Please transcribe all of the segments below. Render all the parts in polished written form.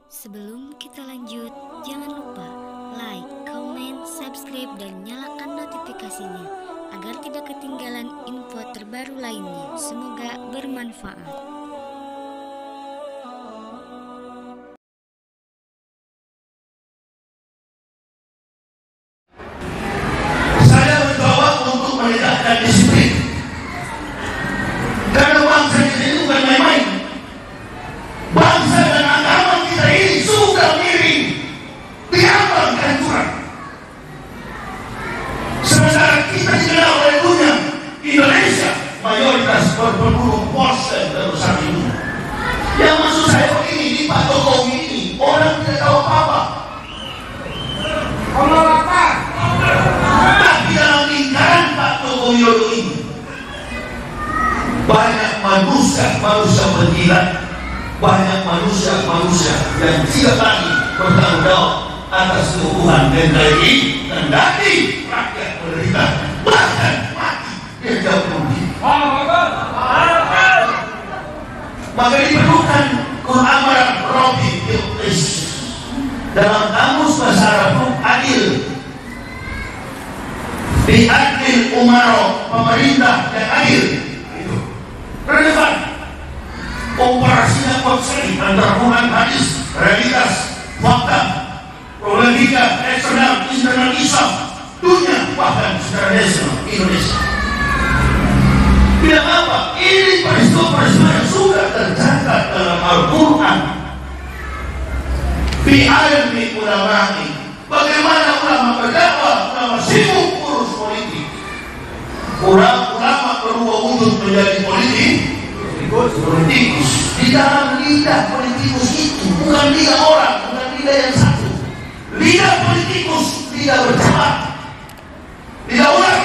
Sebelum kita lanjut, jangan lupa like, comment, subscribe, dan nyalakan notifikasinya agar tidak ketinggalan info terbaru lainnya. Semoga bermanfaat. Saya mencoba untuk menegakkan disiplin, karena bangsa kita ini bukan main-main. Bangsa dan agama kita ini sudah miring, diambang kehancuran. Sementara kita dikenal oleh dunia, Indonesia mayoritas berburu porselen terbesar di dunia. Yang maksud saya begini, di Pak Jokowi ini orang tidak tahu apa-apa. Tapi dalam lingkaran Pak Jokowi ini banyak manusia bergila, banyak manusia yang tidak lagi bertanggung jawab atas keutuhan NKRI, kendati rakyat menderita bahkan mati dia jauh rugi. Maka diperlukan keamaran Robi Bilqis dalam kamus bahasa Arab adil, diadil umaro, pemerintah yang adil itu relevan. Operasinya kuat sekali antara Quran, hadis, realitas, fakta, problematika eksternal, internal Islam, dunia, bahkan secara nasional Indonesia. Tidak apa, ini peristiwa-peristiwa yang sudah tercatat dalam Al-Quran. Fi almi ulama'i, bagaimana ulama berdakwah, ulama sibuk urus politik. Ulama berubah wujud menjadi politikus. Di dalam lidah politikus itu bukan lidah orang, bukan lidah yang satu. Lidah politikus, lidah bercabat, lidah ular.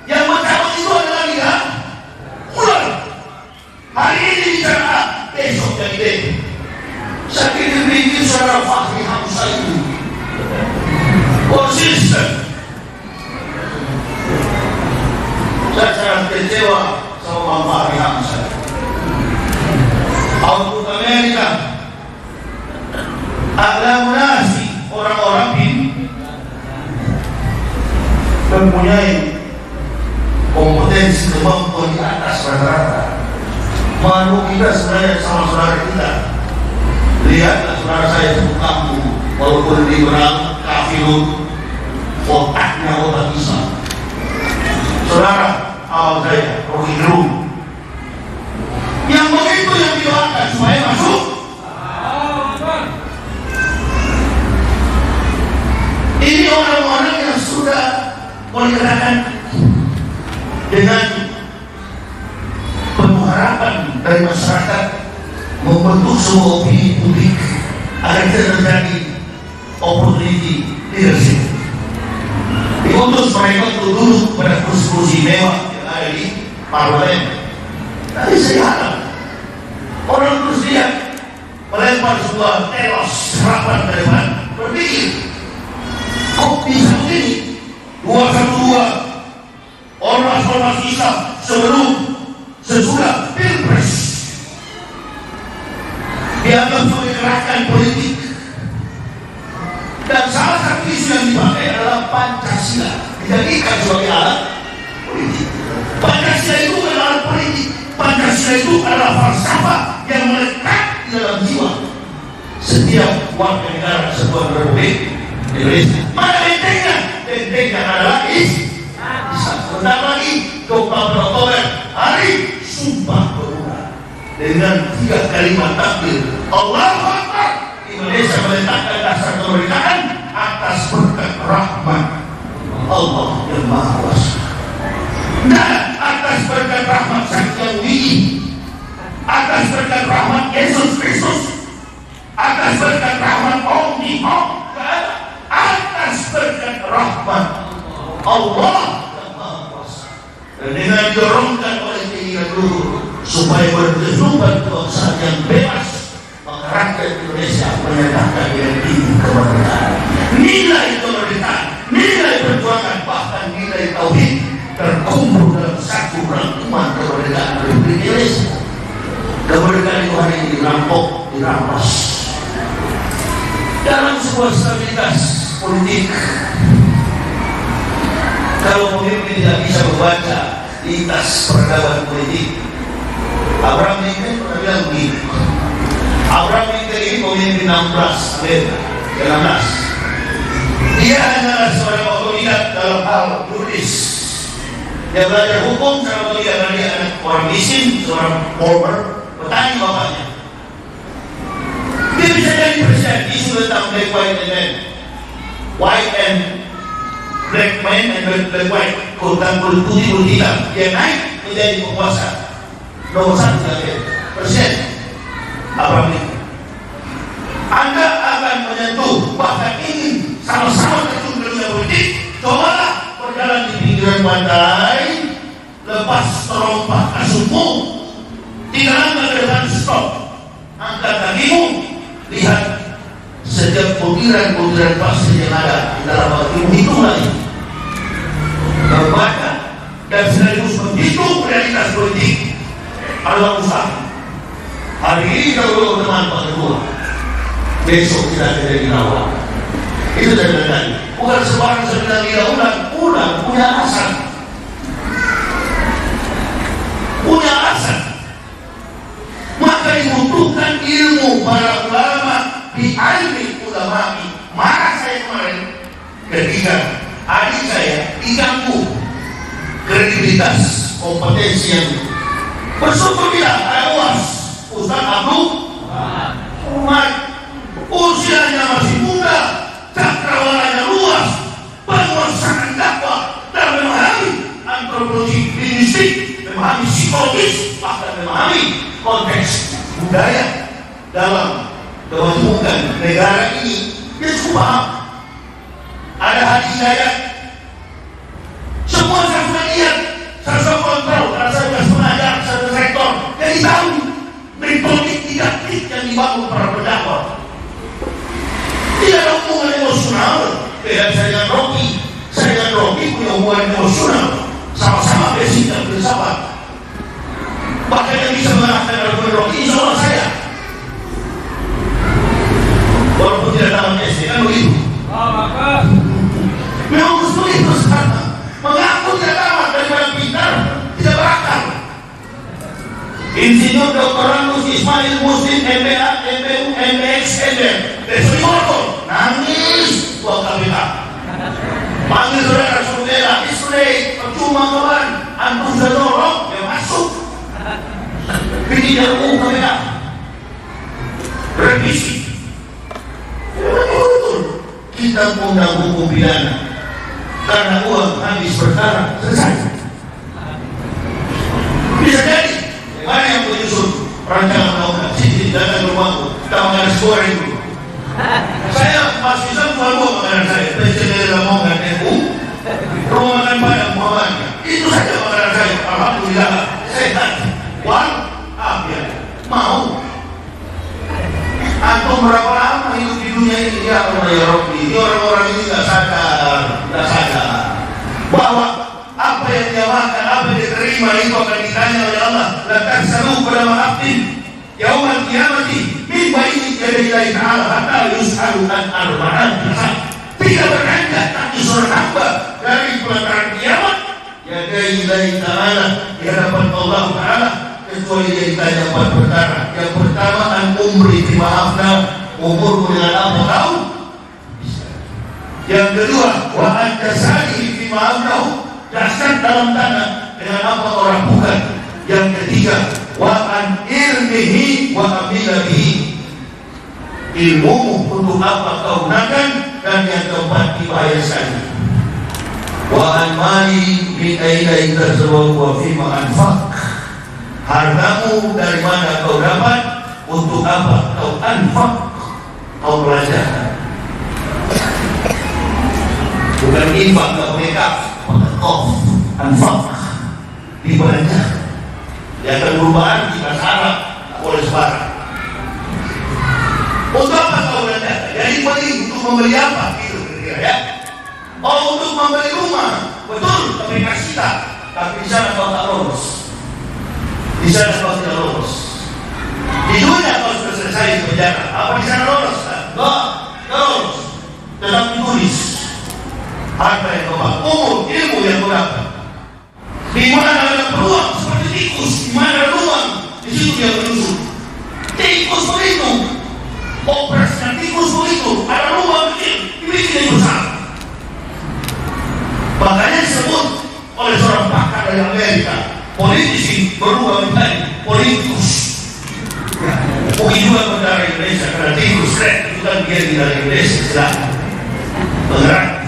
Yang bercabat itu adalah lidah ular. Hari ini bicara A, besok jadi B. Saya kirim saudara Fahri Hamzah itu konsisten. Saya sangat kecewa sama Bang Fahri Hamzah. Output Amerika aglamunasi orang-orang ini mempunyai kompetensi kemampuan di atas rata-rata. Malu kita sebenarnya sama saudara kita. Lihatlah saudara saya di kampung, walaupun liberal, kafirun, otaknya otak Islam. Saudara awal saya, Rocky Gerung, yang begitu yang didoakan supaya masuk. Ini orang-orang yang sudah menggerakkan dengan penuh harapan dari masyarakat membentuk sebuah opini publik agar tidak terjadi opportunity leadership. Diutus mereka untuk duduk pada kursi-kursi mewah yang ada di parlemen. Tapi saya harap orang terus lihat melempar sebuah telos serapan ke depan, berpikir kok bisa begini? 212 ormas-ormas Islam sebelum sesudah Pilpres dianggap sebagai gerakan politik, dan salah satu isu yang dipakai adalah Pancasila dijadikan sebagai alat politik. Pancasila itu bukan alat politik. Pancasila itu adalah falsafah yang melekat di dalam jiwa setiap warga negara sebuah republik Indonesia. Mana bentengnya? Bentengnya adalah Islam. Sebentar lagi 24 Oktober, hari Sumpah Pemuda, dengan 3 kalimat takbir Allahu Akbar, Indonesia meletakkan dasar kemerdekaan atas berkat rahmat Allah yang Maha Kuasa, dan atas berkat rahmat Sang Hyang Widi, atas berkat rahmat Yesus Kristus, atas berkat rahmat Om Nihong, atas berkat rahmat Allah yang Maha Kuasa, dan dengan didorongkan oleh keinginan luhur supaya berkehidupan kebangsaan yang bebas, maka rakyat Indonesia menyatakan yang tinggi kemerdekaan. Nilai kemerdekaan, nilai perjuangan, bahkan nilai tauhid terkumpul dalam satu rangkuman kemerdekaan Republik Indonesia. Kemerdekaan itu hari ini dirampok, dirampas, dalam sebuah stabilitas politik. Kalau pemimpin tidak bisa membaca lintas peradaban politik, Abraham Lincoln pernah bilang begini. Abraham Lincoln ini pemimpin 16 Amerika, 16. Dia hanyalah seorang otoritas dalam hal juridis. Dia belajar hukum sama otodidak karena dia anak orang miskin, seorang farmer, petani bapaknya. Dia bisa jadi presiden. Isu tentang black white and man, white and black man and black white, kulit putih kulit hitam. Dia naik menjadi penguasa nomor 1 di presiden Abraham Lincoln. Anda akan menyentuh, bahkan ingin sama-sama terjun ke dunia politik. Cobalah berjalan di pinggiran pantai, lepas terompak kasutmu, 3 langkah ke depan stop, angkat kakimu, lihat setiap butiran-butiran pasir yang ada di dalam hatimu, itu lagi membaca dan sekaligus menghitung realitas politik adalah usaha. Hari ini kalau teman Pak Ketua, besok kita ada di Rawang. Itu dari tadi. Bukan sebarang sedang tidak ulang punya alasan. Punya alasan. Maka dibutuhkan ilmu para ulama di ilmi ulama. Marah saya kemarin ketika adik saya diganggu kredibilitas kompetensi yang bersyukur tidak ada UAS. Ustaz Abdul Umar usianya masih muda, cakrawalanya luas, penguasaan dakwah dan memahami antropologi linguistik, memahami psikologis, bahkan memahami konteks budaya dalam kebentukan negara ini. Dia cukup paham. Ada hadis saya, semua saya sudah lihat, saya sudah kontrol, karena saya sudah mengajar, saya sudah rektor, jadi tahu metode didaktik yang dibangun para pendakwah. Tidak ada hubungan emosional. Beda saya dengan Rocky. Saya dengan Rocky punya hubungan emosional. Sama-sama basic dan filsafat. Bahkan yang bisa mengarahkan argumen Rocky, insya Allah saya. Walaupun tidak tamat SD, kan begitu. Memang harus begitu sekarang. Mengaku tidak tamat daripada pintar, tidak berakal. Insinyur Dr. Rambus Ismail Muslim MBA, MBU, MBX, MBM besok motor, nangis buat KPK. Panggil saudara saudara, display, percuma kawan, antum sudah dorong, dia masuk. Bikin RUU KPK, revisi. Betul, kita undang hukum pidana karena uang habis perkara selesai. Bisa jadi. Mana yang menyusun rancangan undang-undang? Sini datang ke rumahku, kita makan nasi goreng dulu. Saya Mas Wisam jual buah makanan saya. Presiden ngomongkan NU, rumah makan Padang Muhammadiyah. Itu saja makanan saya. Alhamdulillah sehat. Wal afiat. Mau. Antum berapa lama hidup di dunia ini? Ya Allah ya Rabbi. Ini orang-orang ini nggak sadar bahwa apa yang dia makan, apa yang dia terima itu akan ditanya oleh Allah. Lantas selalu pada maafin yaumal qiyamati min baini yadayhi ta'ala hatta yus'alu an arba'an. Tidak beranjak kaki seorang hamba dari pelataran kiamat yadayhi ta'ala di hadapan Allah Ta'ala kecuali dia ditanya 4 perkara. Yang pertama, an umri dimaafna, umurmu dengan apa tahun? Yang kedua, wa an jasadihi dimaafnahu, jasad dalam tanah dengan apa orang bukan. Yang ketiga, wa an ilmihi wa amila bihi, ilmumu untuk apa kau gunakan. Dan yang keempat, dibayarkan. Wa an mali min aina iktasaba wa fima anfaq, hartamu dari mana kau dapat, untuk apa kau anfaq, kau belanjakan. Bukan infak, kau makeup, anfaq, dibelanjakan. Yang akan perubahan di bahasa Arab oleh sebarang. Untuk apa kau belanjakan? Jadi beli untuk membeli apa? Gitu kira-kira ya. Oh, untuk membeli rumah, betul, tapi kasih kita. Tapi di sana kau tak lolos. Di sana kau tidak lolos. Di dunia kau sudah selesai di penjara. Apa di sana lolos? Enggak harta yang kebal, umur, ilmu yang berapa. Di mana ada peluang seperti tikus, di mana ada ruang, di situ dia menusuk. Tikus begitu, operasinya tikus begitu, ada ruang kecil, dibikin yang besar. Makanya disebut oleh seorang pakar dari Amerika, politisi berubah menjadi politikus. Mungkin juga bendera Indonesia, karena tikus itu kan dia di dalam Indonesia sedang bergerak.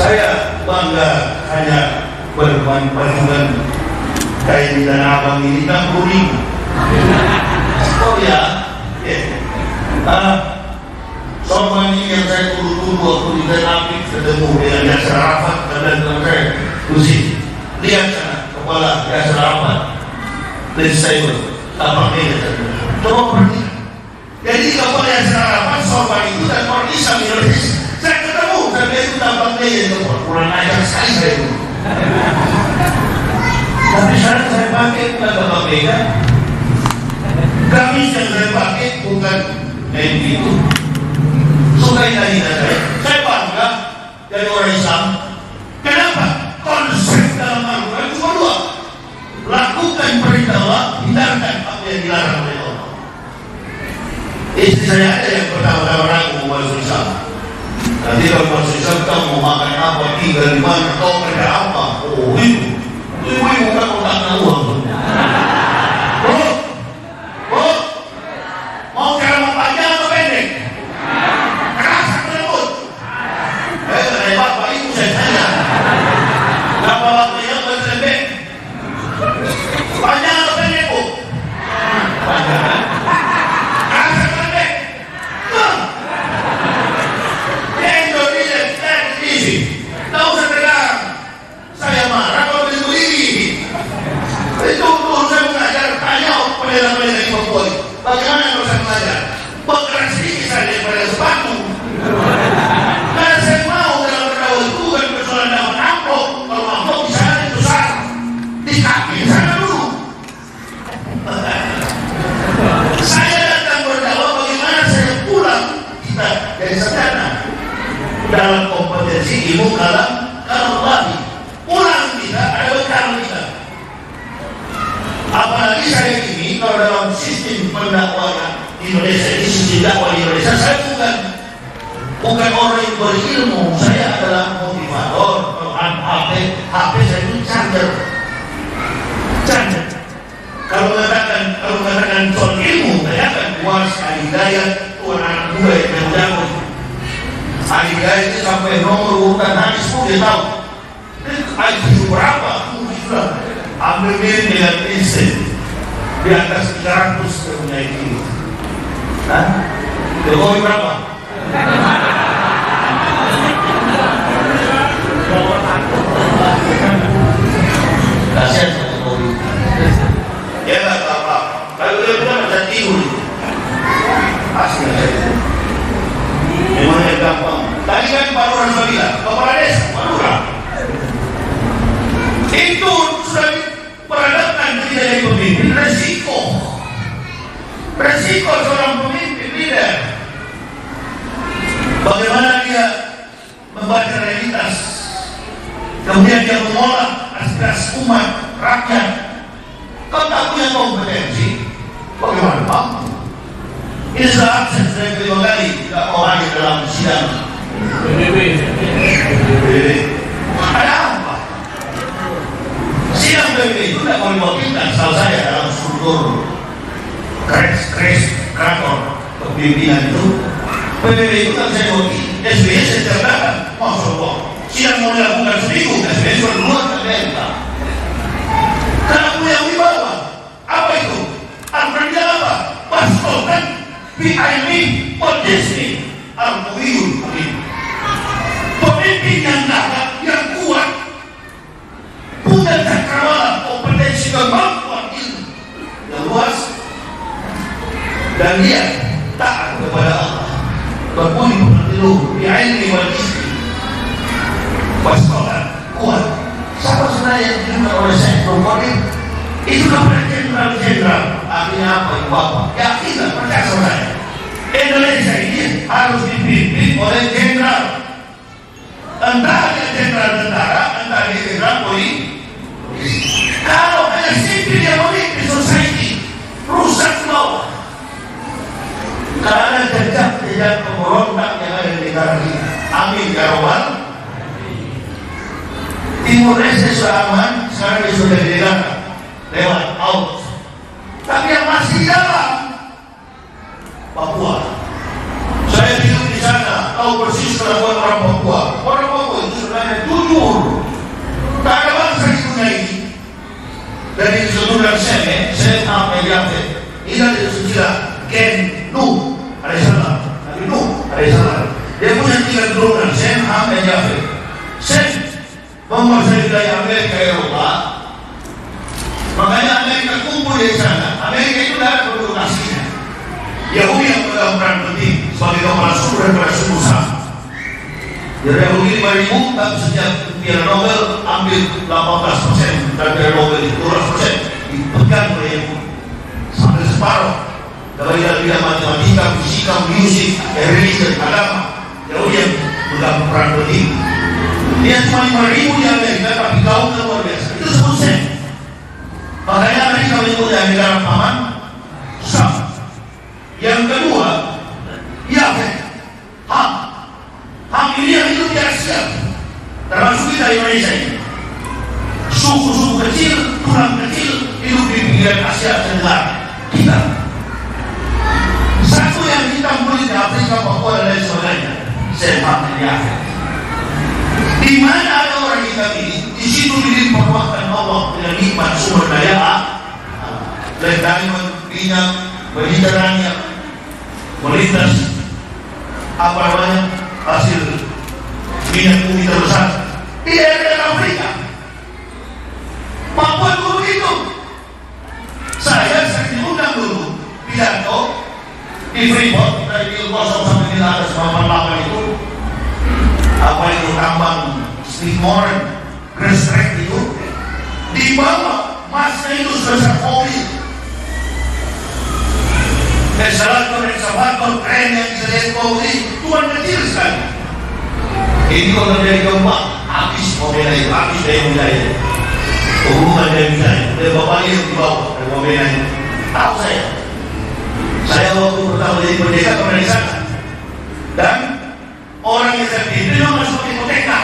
Saya bangga hanya berjualan kayak di Tanah Abang ini 60.000. Oh ya, sorban ini yang saya tunggu waktu di Tanah Abang ketemu dengan Yasser Arafat dan teman saya, Uzi. Lihat sana kepala Yasser Arafat, dan saya tampaknya coba perhatikan. Jadi kepala Yasser Arafat sorban itu dan orang Islam Indonesia. Saya ketemu, saya itu tampaknya yang kurang ajar sekali saya itu. Tapi sekarang saya pakai bukan bapak beda. Gamis yang saya pakai bukan kayak gitu. Sukai tadi saya bangga dari orang Islam. Kenapa? Konsep dalam Al-Quran cuma dua. Lakukan perintah Allah, hindarkan apa yang dilarang oleh Allah. Istri saya ada yang pertama-tama ragu mau masuk Islam. Nanti kalau masuk Islam kamu mau makan apa, tinggal di mana, kau kerja apa? Oh itu bukan otaknya uang. Mau ceramah panjang atau pendek? Keras atau lembut? Dari bapak ibu saya tanya. Kenapa waktunya pendek? Panjang atau pendek, Bu? Panjang. Keras atau pendek? Indonesia, that's easy. Tahu saya pegang. Saya marah kalau berdiri. Itu saya mengajar tanya pendeta-pendeta di Papua. Bagaimana kalau saya mengajar? Bergerak sedikit saya daripada sepatu. Karena saya mau dalam berdakwah itu bukan persoalan dapat amplop. Kalau amplop di sana itu besar, di kaki sana dulu. Saya datang berdakwah bagaimana saya pulang kita dari sarjana dalam kompetensi ilmu kalam Allah. Pulang kita ada bekal kita. Apalagi saya ini kalau dalam sistem pendakwaan Indonesia ini, sistem dakwah di Indonesia, saya bukan orang yang berilmu. Saya adalah motivator. HP saya itu charger. Kalau mengatakan soal ilmu, saya akan puas Al-Hidayah, Tuhan anak muda yang jago. Al-Hidayah itu sampai nomor urutan hadis pun dia tahu. IQ berapa? Sudah ambil miring dengan insting di atas 300 punya IQ. Jokowi berapa? Kasihan sama Jokowi. Dia nggak tahu apa. Kalau dia bilang macam tidur. Asli saja. Memang yang gampang. Tadi kan Pak Lurah sudah bilang, kepala desa, Pak Lurah. Itu sudah diperhadapkan tidak jadi pemimpin. Resiko seorang pemimpin leader. Bagaimana dia membaca realitas, kemudian dia mengolah aspirasi umat, rakyat. Kalau tak punya kompetensi, bagaimana Pak? Ini sudah absen saya kedua kali tidak mau hadir dalam sidang PBB. Ada apa? Sidang PBB itu tidak boleh mewakilkan salah saya dalam struktur kreator kepemimpinan itu. PBB itu kan saya mewakili. SBY saya ceritakan, Masya Allah, sidang mau dilakukan seminggu, SBY sudah duluan ke DMK. Karena punya wibawa. Apa itu? Al-Quran apa? Pasukan BIMI Disney Al-Qawiyul Amin. Pemimpin yang gagah, yang kuat, punya cakrawala, kompetensi, kemampuan ilmu yang luas, dan dia taat kepada Allah, berbudi pekerti luhur, BIMI Disney, pasukan kuat. Siapa sebenarnya yang didengar oleh saya Qadir? Itu kepada jenderal. Artinya apa itu Bapak? Yakinlah, percaya sama saya. Indonesia ini harus dipimpin oleh jenderal. Entah dia jenderal tentara, entah dia jenderal polisi. Kalau hanya sipil yang memimpin society, rusak bawah. Karena jejak pemberontak yang ada di negara kita. Amin ya Rabbal. Timur Leste sudah aman, sekarang dia sudah diledakan lewat out. Tapi yang masih di dalam Papua, saya hidup di sana, tahu persis kelakuan orang Papua. Orang Papua itu sebenarnya jujur. Tak ada bangsa di dunia ini. Dari seluruh Sem Ahmed Yafet, ini dari sejarah Ken Nuh alaihissalam, Nabi Nuh alaihissalam. Dia punya 3 keturunan, Sem Ahmed Yafet. Sem menguasai wilayah Amerika Eropa. Makanya Amerika kumpul di sana. Amerika itu tidak ada penduduk aslinya. Yahudi yang memegang peran penting sebagai kepala suku dan kepala suku Sam. Jadi Yahudi 5.000, tapi sejak Piala Nobel ambil 18% dan Piala Nobel itu 12% dipegang oleh Yahudi sampai separuh. Kalau dia bidang matematika, fisika, musik, religi dan agama, Yahudi yang memegang peran penting. Dia cuma 5.000 di Amerika, tapi gaulnya luar biasa. Itu sebut Sem. Makanya Amerika menyebutnya negara paman Sam. Yang kedua, Yafet, Ham. Ham ini yang hidup di Asia, termasuk kita Indonesia ini. Suku-suku kecil, tulang kecil, hidup di pinggiran Asia Tenggara kita. Satu yang hitam kulit di Afrika, Papua dan lain sebagainya, Sem Ahmed Yafet. Di mana ada orang hitam ini, di situ dilimpahkan Allah dengan nikmat sumber daya diamond, minyak, Mediterania, melintas hasil minyak bumi terbesar di daerah Afrika. Papua itu begitu. Saya diundang dulu pidato di Freeport dari 0 sampai di atas 88 itu. Apa itu tambang Steve Grass Track itu di bawah masnya itu sebesar mobil. Ekskavator keren yang bisa lihat mobil tuan kecil sekali. Ini kalau terjadi gempa habis mobilnya itu, habis daya wilayah. Hubungan daya wilayah dari bapaknya yang di bawah dari mobilnya itu. Tahu saya waktu pertama jadi pendeta pernah di sana. Dan orang yang saya pilih dia masuk hipoteka.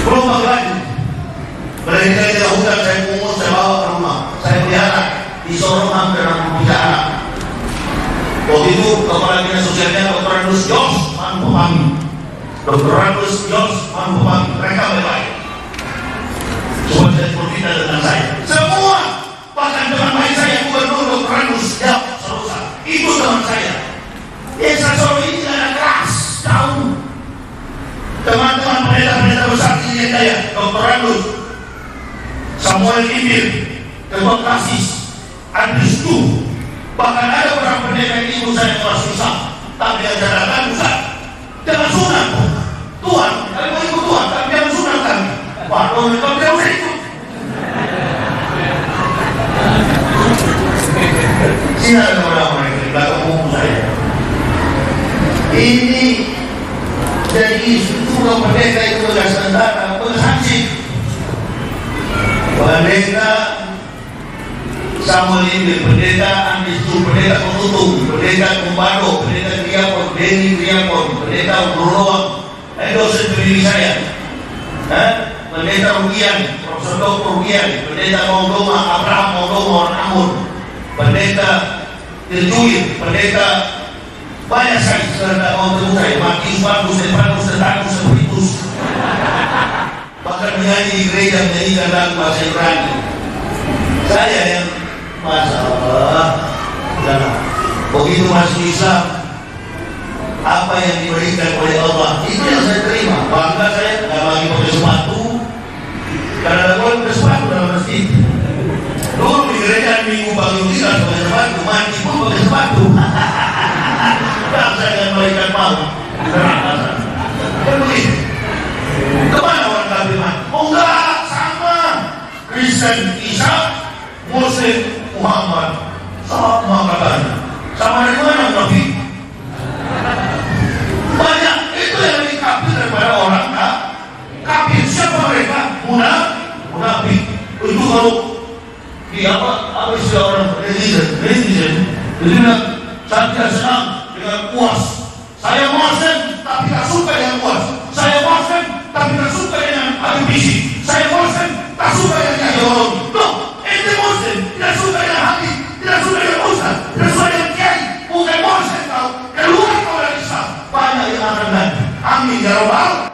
Belum pakai baju. Mereka tidak hutan, saya pungut, saya bawa ke rumah. Saya pelihara di Sorong hampir 63 anak. Waktu itu kepala dinas sosialnya Dr. Randus Jos Manpopami. Dr. Randus Jos Manpopami. Mereka baik-baik. Coba saya bercerita tentang saya. Semua, bahkan teman baik saya Gubernur Dr. Randus Jos Sarosa. Itu teman saya. Desa Solo ini tidak ada keras, tahu. Teman-teman pendeta-pendeta besar di Jaya, Dr. Randus, Samuel Kimbir, Ketua Kasis, Andres Tu, bahkan ada orang pendeta yang ikut saya kelas susah, tapi yang saya datang Ustaz, jangan sunat, Tuhan, kalian mau ikut Tuhan, tapi jangan sunat kami. Waduh, mereka tidak usah ikut. Sini ada orang-orang yang di belakang buku saya. Ini jadi isu pendeta itu begas tentara, begas hansip. Pendeta Samuel ini, pendeta Andis Tu, pendeta Penutung, pendeta Kumbado, pendeta Kriapon, Denny Kriapon, pendeta Brunoang, dosen pendidik saya, pendeta Rugian, Profesor Dr. Rugian, pendeta Mondoma, Abraham Mondoma, orang Amun, pendeta Terjuir, pendeta banyak sekali saudara mau ketemu saya, Matius, Markus, Stefanus, Stefanus, Spiritus. Bahkan menyanyi di gereja, menyanyikan lagu bahasa Ibrani. Saya yang masalah dalam begitu masuk Islam, apa yang diberikan oleh Allah itu yang saya terima. Bangga saya, nggak lagi pakai sepatu, karena ada orang pakai sepatu dalam masjid. Dulu di gereja minggu pagi tidak pakai sepatu, mandi pun pakai sepatu. Dan saya akan berikan malu. Kan begitu. Kemana orang kafir mati? Oh enggak, sama. Kristen Isa, Muslim Muhammad, sama katanya. Sama dari mana Nabi? Banyak itu yang lebih kafir daripada netizen. Jadi saya tidak senang dengan puas. Saya Muslim tapi tak suka dengan puas. Saya Muslim tapi tak suka dengan akademisi. Saya Muslim tak suka dengan ideologi. Loh, ente Muslim tidak suka dengan hati, tidak suka dengan ustaz, tidak suka dengan kiai. Bukan Muslim kau, keluar kau dari Islam. Banyak yang akan nanti. Amin ya Rabbal.